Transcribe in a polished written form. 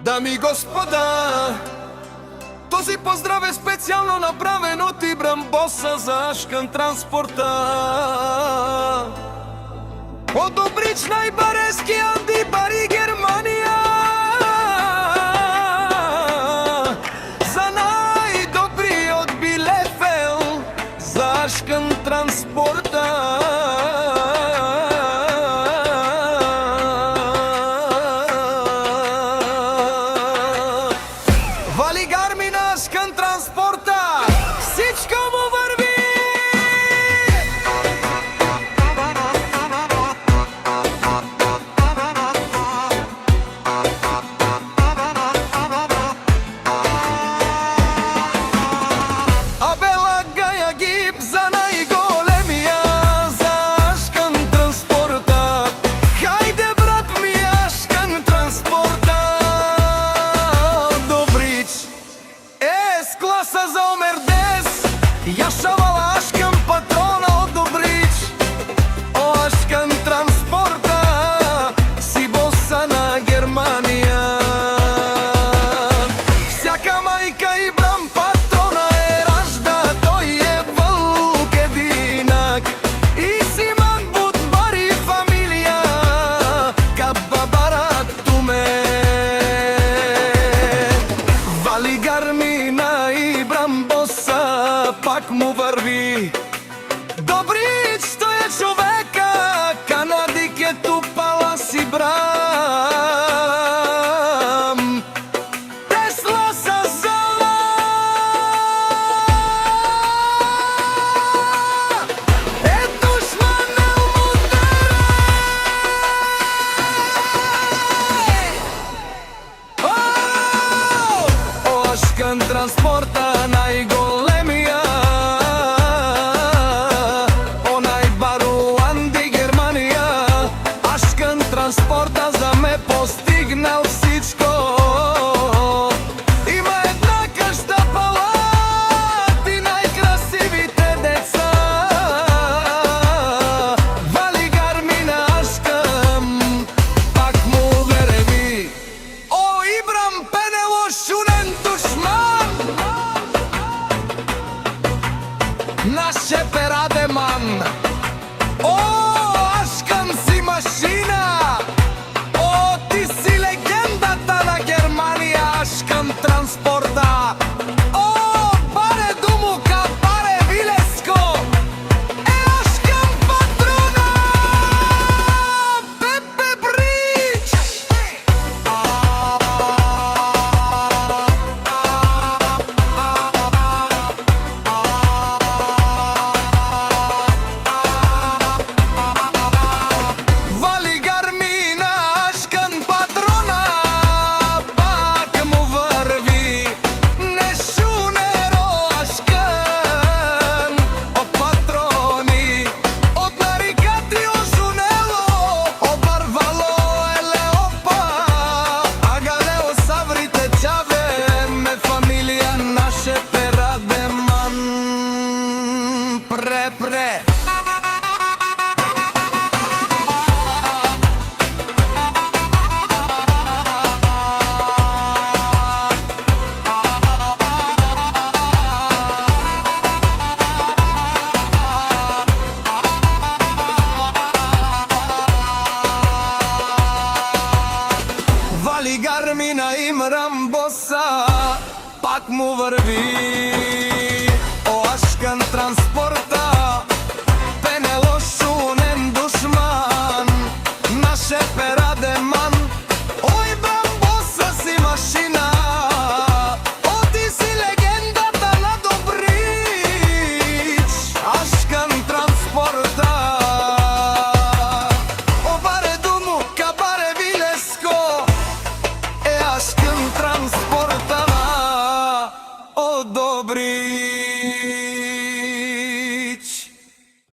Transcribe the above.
Дами и господа, този поздрав е специално направен от Ибрам Боса за Ашкан Транспорта. От Добрич най-барески Анди Бари Германия, за най-добриот Билефел за Ашкан Транспорта. Вали гарми на Ашкан Транспорта, всичко му върви! Абела Гая Гип за най-големия за Ашкан Транспорта. Хайде, брат ми, Ашкан Транспорта. Добрич с класа за Омердес, ја шавала Ашкан патрона од Добрич. О, Ашкан Транспорта, си боса на Германија. Всяка мајка Ибрам патрона е ражда, тој е вълк единак. И си манбут бари фамилија, каба барат туме. Вали гарми на Ибрам Боса, пак му върви. Добрич, тој е човека, Канади ке тупала си брам. Тесла са зала. Е душман ел мударай. О, Ашкан Транспорта најголемија, онај бару Анди Германија. Ашкан Транспорта за ме постигнал всичко. Има една къща палат и най-красивите деца. Вали гарми на Ашкан, пак му вереви. О, Ибрам Пенело шунен душман, наше перадеман. О, Ашкан си машина. О, ти си легендата на Германија, Ашкан Транспорта. О, баре думука, баре Вилеско, е Ашкан патрона. Пепе Брич. Вали гарми на Ашкан патрона, пак му върви. Не шунеро Ашкан от патрони, от нарикатрио шунело, обарвало еле опа. Агалео саврите чаве, ме фамилија наше перадеман. Пре. Вали гарми на Ибрам Боса, пак му върви. О, Ашкан Транспорта.